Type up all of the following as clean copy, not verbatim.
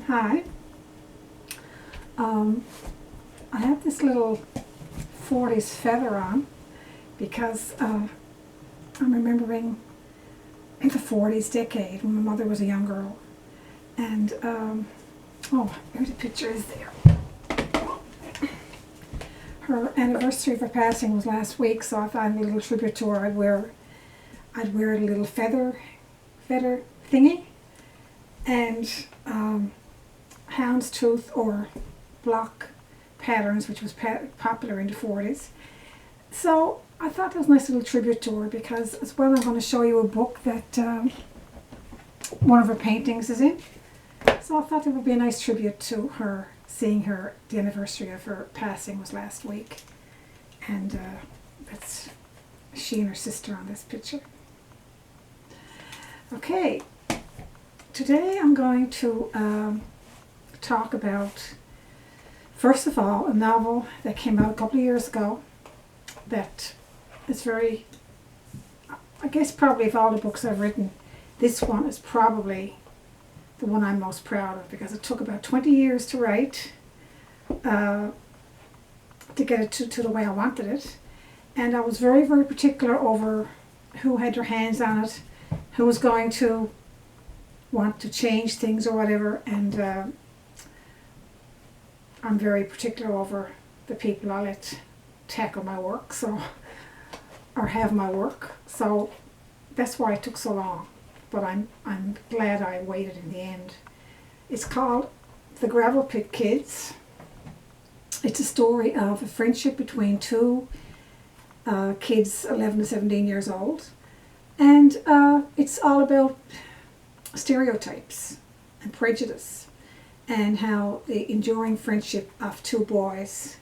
Hi. I have this little 40s feather on because I'm remembering in the 40s decade when my mother was a young girl. And, oh, here the picture is there. Her anniversary of her passing was last week, so I thought a little tribute to her. I'd wear a little feather thingy and houndstooth or block patterns, which was popular in the 40s. So I thought that was a nice little tribute to her because as well I'm going to show you a book that one of her paintings is in. So I thought it would be a nice tribute to her, seeing her, the anniversary of her passing was last week. And that's she and her sister on this picture. Okay, today I'm going to talk about, first of all, a novel that came out a couple of years ago that is very, I guess probably of all the books I've written, this one is probably the one I'm most proud of because it took about 20 years to write, to get it to the way I wanted it. And I was very, very particular over who had their hands on it, who was going to want to change things or whatever. And I'm very particular over the people I let tackle my work, or have my work. So that's why it took so long. But I'm glad I waited in the end. It's called The Gravel Pit Kids. It's a story of a friendship between two kids 11 to 17 years old. And it's all about stereotypes and prejudice and how the enduring friendship of two boys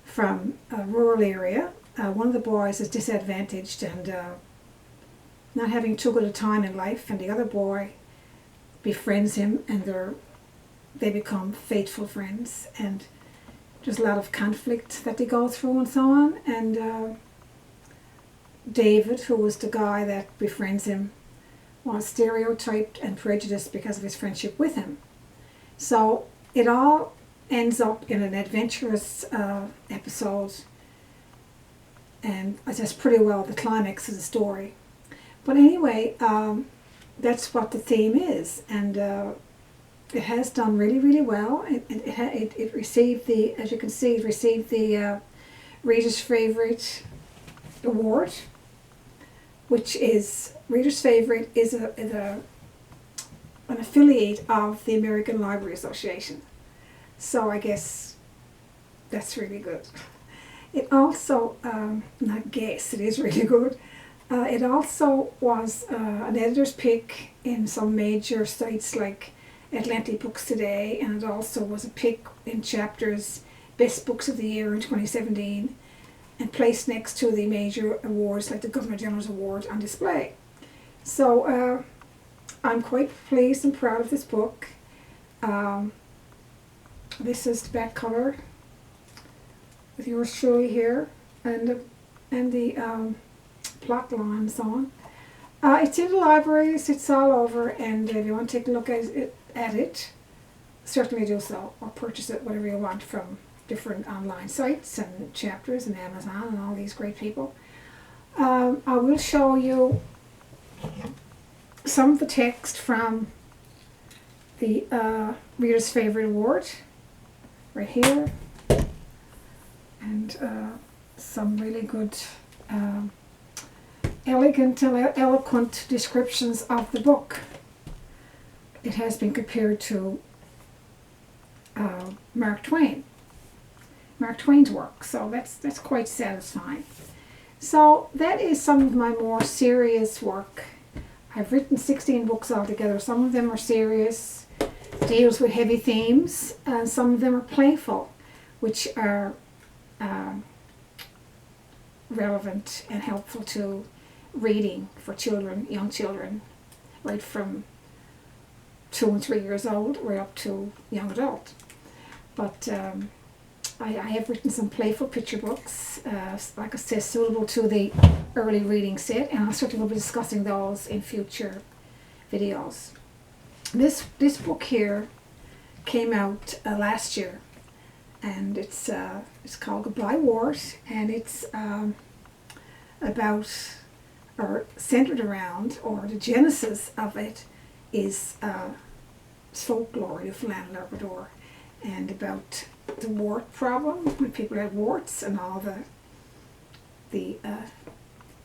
from a rural area. One of the boys is disadvantaged and not having too good a time in life, and the other boy befriends him, and they become faithful friends. And there's a lot of conflict that they go through and so on. And David, who was the guy that befriends him, was stereotyped and prejudiced because of his friendship with him. So it all ends up in an adventurous episode, and that's pretty well the climax of the story. But anyway, that's what the theme is, and it has done really, really well. It received the, as you can see, it received the Reader's Favorite Award, which is, Reader's Favorite is an affiliate of the American Library Association. So I guess that's really good. It also, not guess, it is really good. It also was an editor's pick in some major sites like Atlantic Books Today, and it also was a pick in Chapter's Best Books of the Year in 2017, and placed next to the major awards like the Governor General's Award on display. So I'm quite pleased and proud of this book. This is the back cover with yours truly here, and the plot line and so on. It's in the libraries, it's all over, and if you want to take a look at it, certainly do so, or purchase it, whatever you want, from different online sites and Chapters and Amazon and all these great people. I will show you some of the text from the Reader's Favorite Award right here, and some really good elegant and eloquent descriptions of the book. It has been compared to Mark Twain's work, so that's quite satisfying. So that is some of my more serious work. I've written 16 books altogether. Some of them are serious, deals with heavy themes, and some of them are playful, which are relevant and helpful to reading for children, young children, right from 2 and 3 years old right up to young adult. But I have written some playful picture books, like I said, suitable to the early reading set, and I certainly will be discussing those in future videos. This book here came out last year, and it's called Goodbye Wars, and it's about, or centered around, or the genesis of it is folklore, Newfoundland, Labrador, and about the wart problem, when people had warts, and all the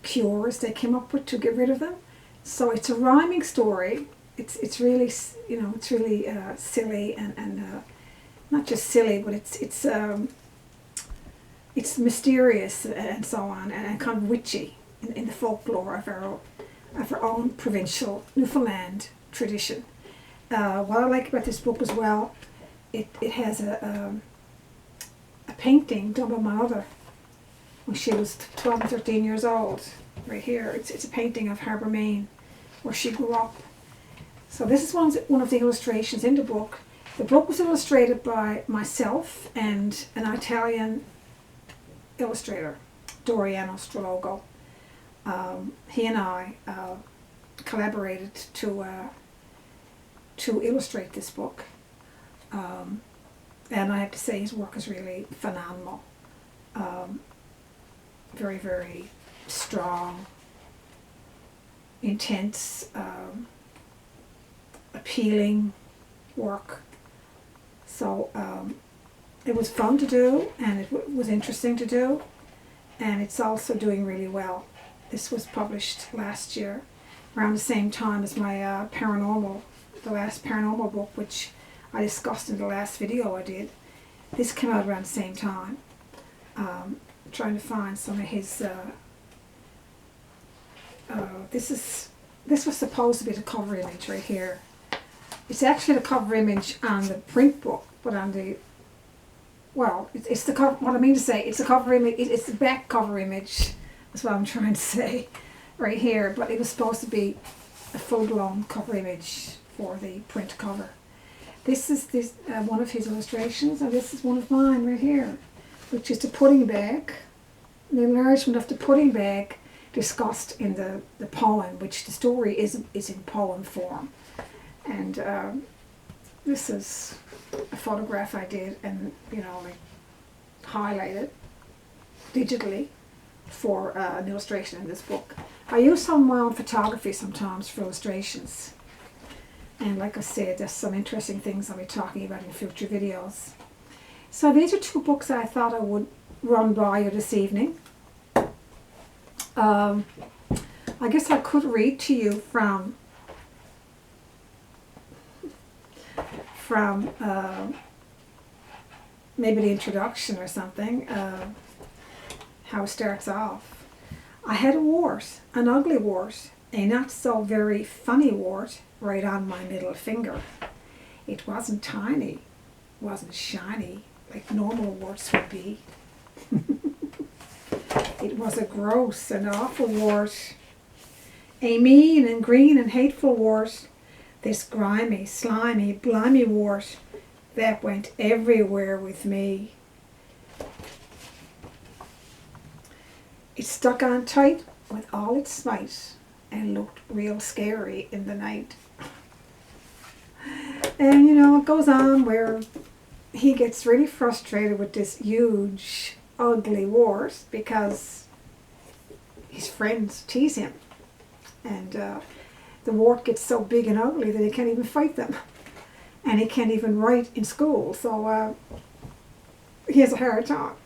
cures they came up with to get rid of them. So it's a rhyming story. It's really, you know, it's really silly and not just silly, but it's mysterious and so on, and kind of witchy in the folklore of our own provincial Newfoundland tradition. What I like about this book as well, it has a painting done by my mother when she was 12 and 13 years old. Right here, it's a painting of Harbour, Maine, where she grew up. So this is one of the illustrations in the book. The book was illustrated by myself and an Italian illustrator, Doriano Strologo. He and I collaborated to illustrate this book. And I have to say his work is really phenomenal. Very, very strong, intense, appealing work. So it was fun to do, and it was interesting to do, and it's also doing really well. This was published last year, around the same time as my the last paranormal book, which I discussed in the last video I did. This came out around the same time. Trying to find some of his. This was supposed to be the cover image right here. It's actually the cover image on the print book, but on the, well, it's the cover. What I mean to say, it's the cover image. It's the back cover image. That's what I'm trying to say, right here. But it was supposed to be a full-blown cover image for the print cover. This is one of his illustrations, and this is one of mine right here, which is the pudding bag, the enlargement of the pudding bag discussed in the poem, which the story is in poem form. And this is a photograph I did, and like highlighted digitally for an illustration in this book. I use some of my own photography sometimes for illustrations. And like I said, there's some interesting things I'll be talking about in future videos. So these are two books I thought I would run by you this evening. I guess I could read to you from maybe the introduction or something, how it starts off. I had a wart, an ugly wart, a not so very funny wart, right on my middle finger. It wasn't tiny, wasn't shiny, like normal warts would be. It was a gross and awful wart, a mean and green and hateful wart, this grimy, slimy, blimey wart that went everywhere with me. It stuck on tight with all its might and looked real scary in the night. And it goes on where he gets really frustrated with this huge, ugly wart because his friends tease him. And the wart gets so big and ugly that he can't even fight them. And he can't even write in school, so he has a hard time.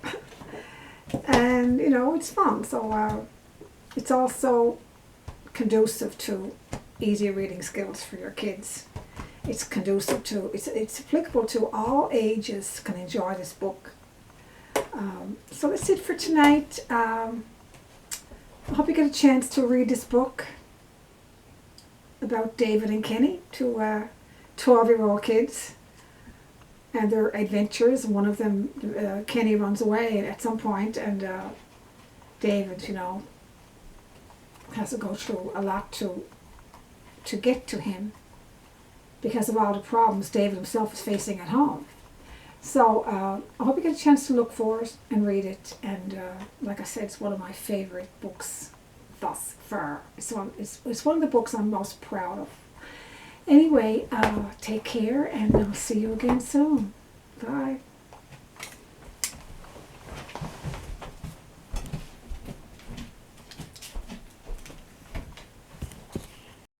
And, it's fun. So it's also conducive to easy reading skills for your kids. It's conducive to, it's applicable to all ages can enjoy this book. So that's it for tonight. I hope you get a chance to read this book about David and Kenny, two 12-year-old kids and their adventures. One of them, Kenny, runs away at some point, and David, has to go through a lot to get to him because of all the problems David himself is facing at home. So I hope you get a chance to look for it and read it. And like I said, it's one of my favorite books thus far. It's one of the books I'm most proud of. Anyway, take care and I'll see you again soon. Bye.